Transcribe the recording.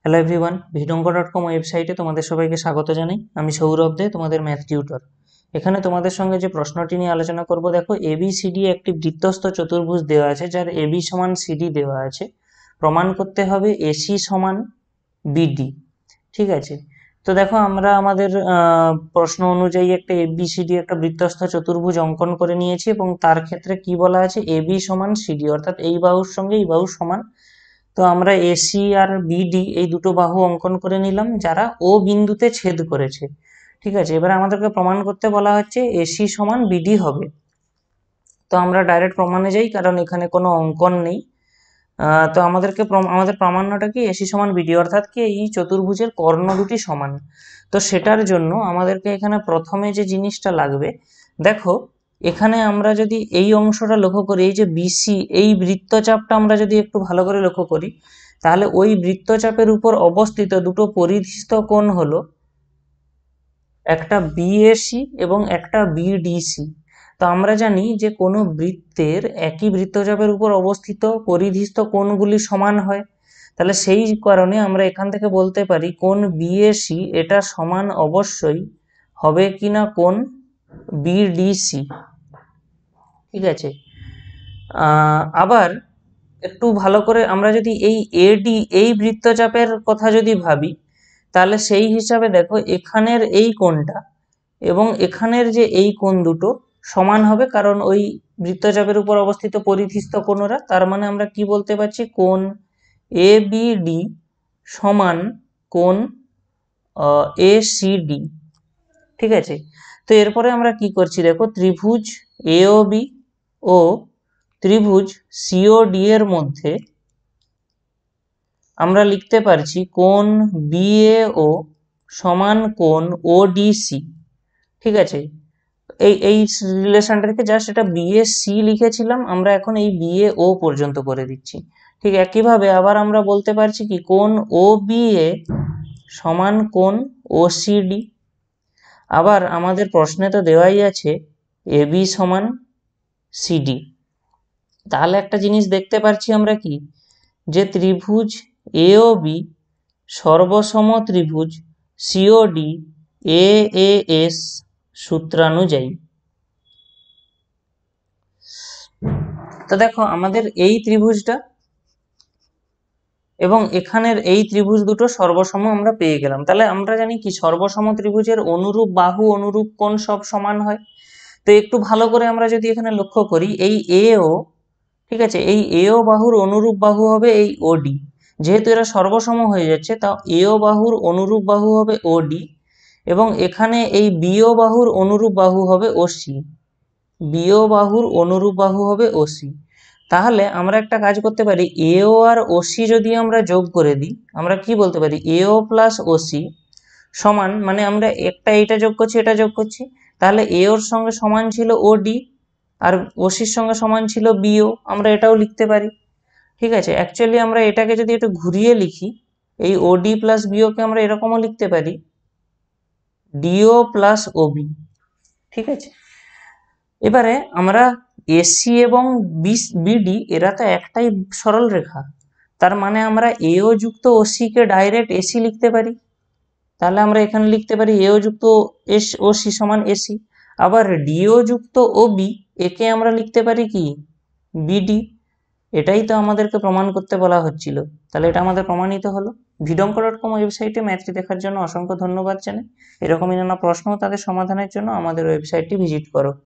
Hello everyone, ভিডঙ্গ.com ওয়েবসাইটে তোমাদের সবাইকে স্বাগত জানাই। আমি সৌরভ দে, তোমাদের ম্যাথ টিউটর। এখানে তোমাদের সঙ্গে যে প্রশ্নটি নিয়ে আলোচনা করব, দেখো ABCD একটি বৃত্তস্থ চতুর্ভুজ দেওয়া আছে, যার AB সমান CD দেওয়া আছে। প্রমাণ করতে হবে AC সমান BD। ঠিক আছে, তো দেখো আমরা আমাদের প্রশ্ন অনুযায়ী একটা ABCD একটা বৃত্তস্থ চতুর্ভুজ অঙ্কন করে নিয়েছি, এবং তার ক্ষেত্রে কি বলা আছে, AB সমান CD, অর্থাৎ এই বাহুর সঙ্গে এই বাহু সমান। তো আমরা এসি আর বিডি এই দুটো বাহু অঙ্কন করে নিলাম, যারা ও বিন্দুতে ছেদ করেছে। ঠিক আছে, এবারে আমাদেরকে প্রমাণ করতে বলা হচ্ছে এসি সমান বিডি হবে। তো আমরা ডাইরেক্ট প্রমাণে যাই, কারণ এখানে কোনো অঙ্কন নেই। তো আমাদের প্রামাণ্যটা কি, এসি সমান বিডি, অর্থাৎ কি এই চতুর্ভুজের কর্ণ দুটি সমান। তো সেটার জন্য আমাদেরকে এখানে প্রথমে যে জিনিসটা লাগবে, দেখো এখানে আমরা যদি এই অংশটা লক্ষ্য করি, এই যে বিসি, এই বৃত্তচাপটা আমরা যদি একটু ভালো করে লক্ষ্য করি, তাহলে ওই বৃত্তচাপের উপর অবস্থিত দুটো পরিধিস্থ কোণ হলো একটা বিএসি এবং একটা বিডিসি। তো আমরা জানি যে কোনো বৃত্তের একই বৃত্তচাপের উপর অবস্থিত পরিধিস্থ কোণগুলি সমান হয়। তাহলে সেই কারণে আমরা এখান থেকে বলতে পারি কোণ বিএসি এটা সমান অবশ্যই হবে কিনা কোণ বিডিসি। ঠিক আছে, আবার একটু ভালো করে আমরা যদি এই এডি এই বৃত্তচাপের কথা যদি ভাবি, তাহলে সেই হিসাবে দেখো এখানের এই কোণটা এবং এখানের যে এই কোণ দুটো সমান হবে, কারণ ওই বৃত্তচাপের উপর অবস্থিত পরিধিস্থ কোণরা। তার মানে আমরা কি বলতে পারছি, কোণ এবিডি সমান কোণ এসিডি। ঠিক আছে, তো এরপরে আমরা কি করছি, দেখো ত্রিভুজ এওবি ও ত্রিভুজ সিওডি এর মধ্যে আমরা লিখতে পারছি কোণ বিএও সমান কোণ ওডিসি। ঠিক আছে, এই রিলেশনটা থেকে জাস্ট এটা বিএসি লিখেছিলাম, আমরা এখন এই বিএও পর্যন্ত করে দিচ্ছি। ঠিক একইভাবে আবার আমরা বলতে পারছি কি, কোণ ওবিএ সমান কোণ ওসিডি। আবার আমাদের প্রশ্নে তো দেওয়াই আছে এবি সমান সিডি। তাহলে একটা জিনিস দেখতে পাচ্ছি আমরা কি, যে ত্রিভুজ এওবি সর্বসম ত্রিভুজ সিওডি এএস সূত্রানুযায়ী। তো দেখো আমাদের এই ত্রিভুজটা এবং এখানের এই ত্রিভুজ দুটো সর্বসম আমরা পেয়ে গেলাম। তাহলে আমরা জানি কি, সর্বসম ত্রিভুজের অনুরূপ বাহু অনুরূপ কোণ সব সমান হয়। তো একটু ভালো করে আমরা যদি এখানে লক্ষ্য করি, এই এও, ঠিক আছে, এই এও বাহুর অনুরূপ বাহু হবে এই ওডি। যেহেতু এরা সর্বসম হয়ে যাচ্ছে, তা এও বাহুর অনুরূপ বাহু হবে ওডি, এবং এখানে এই বিও বাহুর অনুরূপ বাহু হবে ওসি। বিও বাহুর অনুরূপ বাহু হবে ওসি। তাহলে আমরা একটা কাজ করতে পারি, এও আর ওসি যদি আমরা যোগ করে দিই, আমরা কি বলতে পারি, এও প্লাস ওসি সমান, মানে আমরা একটা এটা যোগ করছি এটা যোগ করছি, তাহলে এওর সঙ্গে সমান ছিল ওডি আর ওসির সঙ্গে সমান ছিল বিও, আমরা এটাও লিখতে পারি। ঠিক আছে, অ্যাকচুয়ালি আমরা এটাকে যদি একটু ঘুরিয়ে লিখি, এই ওডি প্লাস বিওকে আমরা এরকমও লিখতে পারি, ডিও প্লাস ওবি। ঠিক আছে, এবারে আমরা এসি এবং বিডি এরা তো একটাই সরল রেখা, তার মানে আমরা এও যুক্ত ওসি কে ডাইরেক্ট এসি লিখতে পারি। তাহলে আমরা এখানে লিখতে পারি এও যুক্ত ওসি সমান এসি। আবার ডিও যুক্ত ওবি একে আমরা লিখতে পারি কি, বিডি। এটাই তো আমাদেরকে প্রমাণ করতে বলা হচ্ছিল, তাহলে এটা আমাদের প্রমাণিত হলো। ভিডঙ্গ.com ওয়েবসাইটে ম্যাথটি দেখার জন্য অসংখ্য ধন্যবাদ জানাই। এরকমই নানা প্রশ্ন ও তাদের সমাধানের জন্য আমাদের ওয়েবসাইটটি ভিজিট করো।